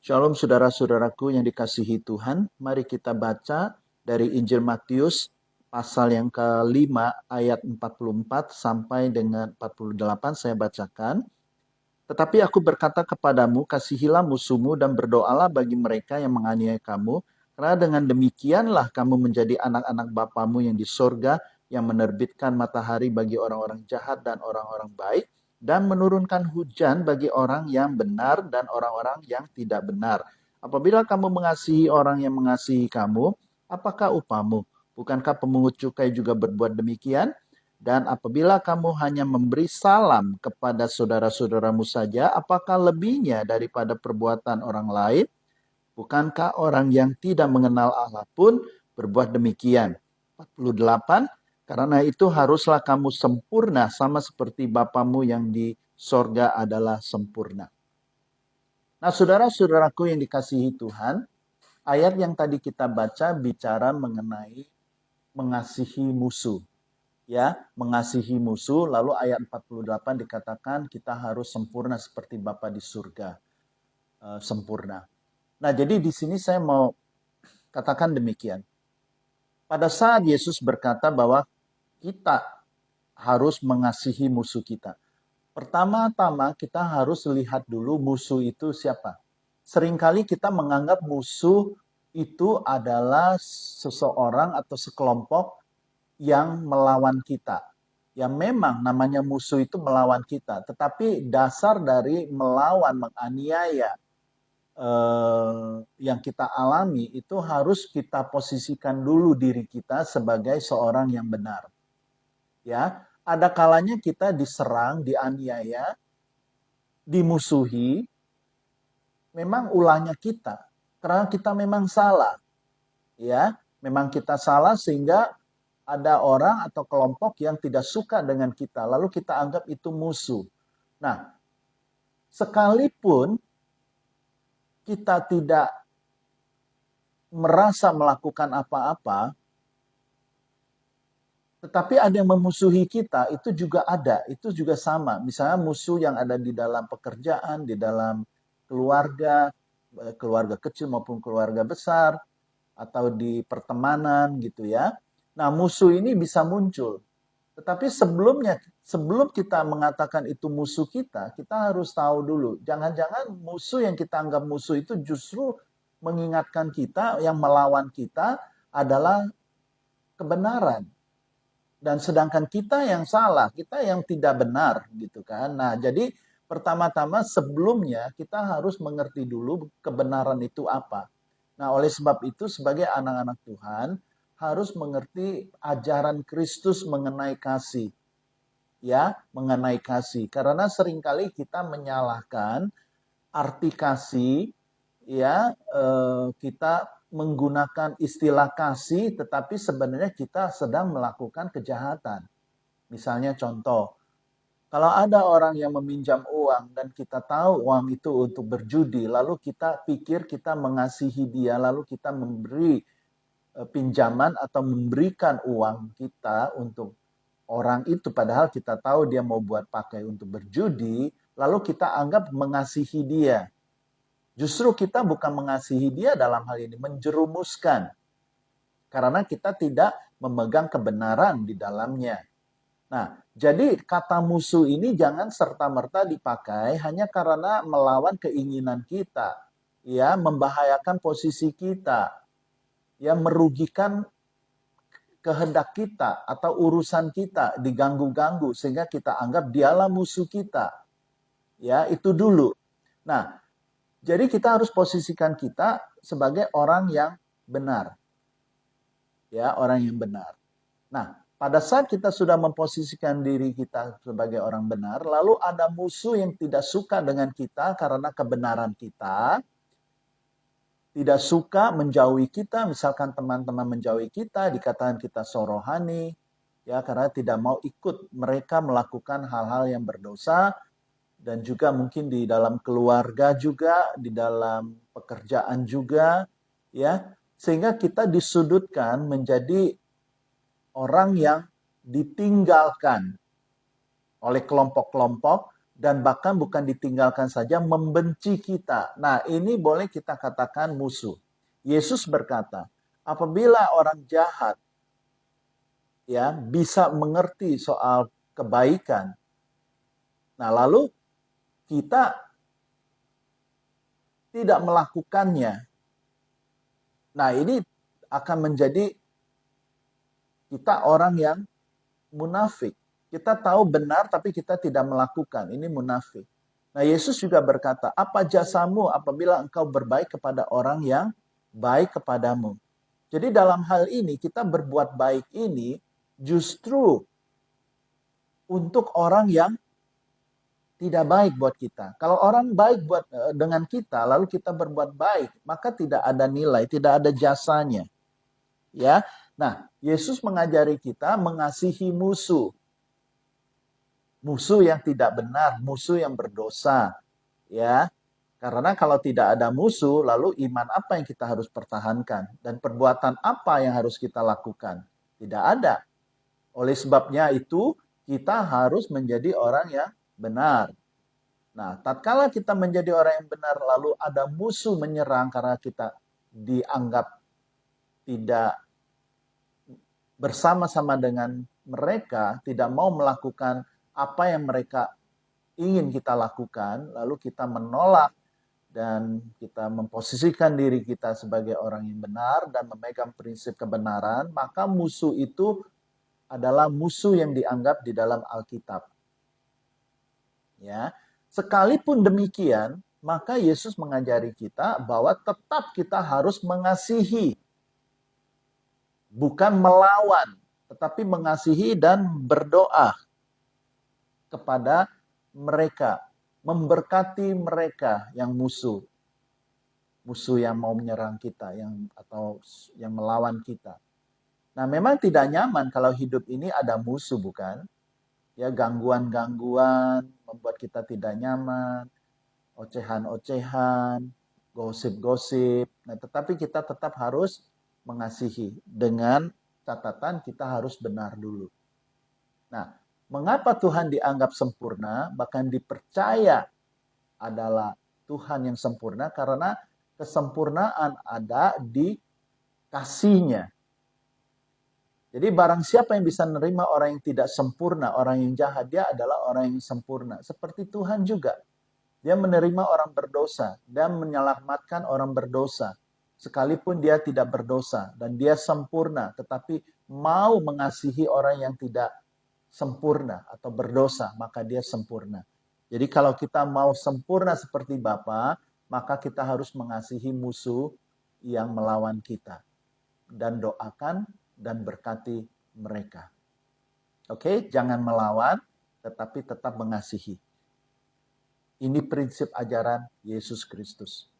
Shalom saudara-saudaraku yang dikasihi Tuhan. Mari kita baca dari Injil Matius pasal yang kelima ayat 44 sampai dengan 48 saya bacakan. Tetapi aku berkata kepadamu, kasihilah musuhmu dan berdoalah bagi mereka yang menganiaya kamu. Karena dengan demikianlah kamu menjadi anak-anak Bapamu yang di sorga, yang menerbitkan matahari bagi orang-orang jahat dan orang-orang baik, dan menurunkan hujan bagi orang yang benar dan orang-orang yang tidak benar. Apabila kamu mengasihi orang yang mengasihi kamu, apakah upamu? Bukankah pemungut cukai juga berbuat demikian? Dan apabila kamu hanya memberi salam kepada saudara-saudaramu saja, apakah lebihnya daripada perbuatan orang lain? Bukankah orang yang tidak mengenal Allah pun berbuat demikian? 48. Karena itu haruslah kamu sempurna sama seperti Bapamu yang di sorga adalah sempurna. Nah, saudara-saudaraku yang dikasihi Tuhan, ayat yang tadi kita baca bicara mengenai mengasihi musuh. Ya, mengasihi musuh, lalu ayat 48 dikatakan kita harus sempurna seperti Bapa di surga. Sempurna. Nah, jadi di sini saya mau katakan demikian. Pada saat Yesus berkata bahwa kita harus mengasihi musuh kita. Pertama-tama kita harus lihat dulu musuh itu siapa. Seringkali kita menganggap musuh itu adalah seseorang atau sekelompok yang melawan kita. Ya memang namanya musuh itu melawan kita. Tetapi dasar dari melawan, menganiaya yang kita alami itu harus kita posisikan dulu diri kita sebagai seorang yang benar. Ya, ada kalanya kita diserang, dianiaya, dimusuhi, memang ulahnya kita. Karena kita memang salah. Ya, memang kita salah sehingga ada orang atau kelompok yang tidak suka dengan kita, lalu kita anggap itu musuh. Nah, sekalipun kita tidak merasa melakukan apa-apa, tetapi ada yang memusuhi kita, itu juga ada, itu juga sama. Misalnya musuh yang ada di dalam pekerjaan, di dalam keluarga, keluarga kecil maupun keluarga besar, atau di pertemanan gitu ya. Nah, musuh ini bisa muncul. Tetapi sebelum kita mengatakan itu musuh kita harus tahu dulu. Jangan-jangan musuh yang kita anggap musuh itu justru mengingatkan kita, yang melawan kita adalah kebenaran. Dan sedangkan kita yang salah, kita yang tidak benar gitu kan. Nah, jadi pertama-tama sebelumnya kita harus mengerti dulu kebenaran itu apa. Nah, oleh sebab itu sebagai anak-anak Tuhan harus mengerti ajaran Kristus mengenai kasih. Ya, mengenai kasih. Karena seringkali kita menyalahkan arti kasih, ya, kita menggunakan istilah kasih, tetapi sebenarnya kita sedang melakukan kejahatan. Misalnya contoh, kalau ada orang yang meminjam uang dan kita tahu uang itu untuk berjudi, lalu kita pikir kita mengasihi dia, lalu kita memberi pinjaman atau memberikan uang kita untuk orang itu, padahal kita tahu dia mau buat pakai untuk berjudi, lalu kita anggap mengasihi dia. Justru kita bukan mengasihi dia dalam hal ini, menjerumuskan. Karena kita tidak memegang kebenaran di dalamnya. Nah, jadi kata musuh ini jangan serta-merta dipakai hanya karena melawan keinginan kita. Ya, membahayakan posisi kita. Ya, merugikan kehendak kita atau urusan kita diganggu-ganggu sehingga kita anggap dialah musuh kita. Ya, itu dulu. Nah, jadi kita harus posisikan kita sebagai orang yang benar. Ya, orang yang benar. Nah, pada saat kita sudah memposisikan diri kita sebagai orang benar, lalu ada musuh yang tidak suka dengan kita karena kebenaran kita, tidak suka menjauhi kita, misalkan teman-teman menjauhi kita, dikatakan kita sorohani, ya, karena tidak mau ikut mereka melakukan hal-hal yang berdosa, dan juga mungkin di dalam keluarga juga, di dalam pekerjaan juga, ya, sehingga kita disudutkan menjadi orang yang ditinggalkan oleh kelompok-kelompok dan bahkan bukan ditinggalkan saja, membenci kita. Nah, ini boleh kita katakan musuh. Yesus berkata, apabila orang jahat ya bisa mengerti soal kebaikan, nah lalu kita tidak melakukannya. Nah, ini akan menjadi kita orang yang munafik. Kita tahu benar tapi kita tidak melakukan. Ini munafik. Nah, Yesus juga berkata, apa jasamu apabila engkau berbaik kepada orang yang baik kepadamu? Jadi dalam hal ini kita berbuat baik ini justru untuk orang yang tidak baik buat kita. Kalau orang baik dengan kita lalu kita berbuat baik, maka tidak ada nilai, tidak ada jasanya. Ya. Nah, Yesus mengajari kita mengasihi musuh. Musuh yang tidak benar, musuh yang berdosa. Ya. Karena kalau tidak ada musuh, lalu iman apa yang kita harus pertahankan dan perbuatan apa yang harus kita lakukan? Tidak ada. Oleh sebabnya itu, kita harus menjadi orang yang benar. Nah, tatkala kita menjadi orang yang benar, lalu ada musuh menyerang karena kita dianggap tidak bersama-sama dengan mereka, tidak mau melakukan apa yang mereka ingin kita lakukan, lalu kita menolak dan kita memposisikan diri kita sebagai orang yang benar dan memegang prinsip kebenaran, maka musuh itu adalah musuh yang dianggap di dalam Alkitab. Ya, sekalipun demikian, maka Yesus mengajari kita bahwa tetap kita harus mengasihi, bukan melawan, tetapi mengasihi dan berdoa kepada mereka, memberkati mereka yang musuh yang mau menyerang kita, atau yang melawan kita. Nah, memang tidak nyaman kalau hidup ini ada musuh, bukan? Ya, gangguan-gangguan membuat kita tidak nyaman, ocehan-ocehan, gosip-gosip. Nah, tetapi kita tetap harus mengasihi dengan catatan kita harus benar dulu. Nah, mengapa Tuhan dianggap sempurna, bahkan dipercaya adalah Tuhan yang sempurna? Karena kesempurnaan ada di kasih-Nya. Jadi barang siapa yang bisa menerima orang yang tidak sempurna, orang yang jahat, dia adalah orang yang sempurna. Seperti Tuhan juga. Dia menerima orang berdosa dan menyelamatkan orang berdosa. Sekalipun dia tidak berdosa dan dia sempurna, tetapi mau mengasihi orang yang tidak sempurna atau berdosa, maka dia sempurna. Jadi kalau kita mau sempurna seperti Bapa, maka kita harus mengasihi musuh yang melawan kita. Dan doakan dan berkati mereka. Oke, jangan melawan, tetapi tetap mengasihi. Ini prinsip ajaran Yesus Kristus.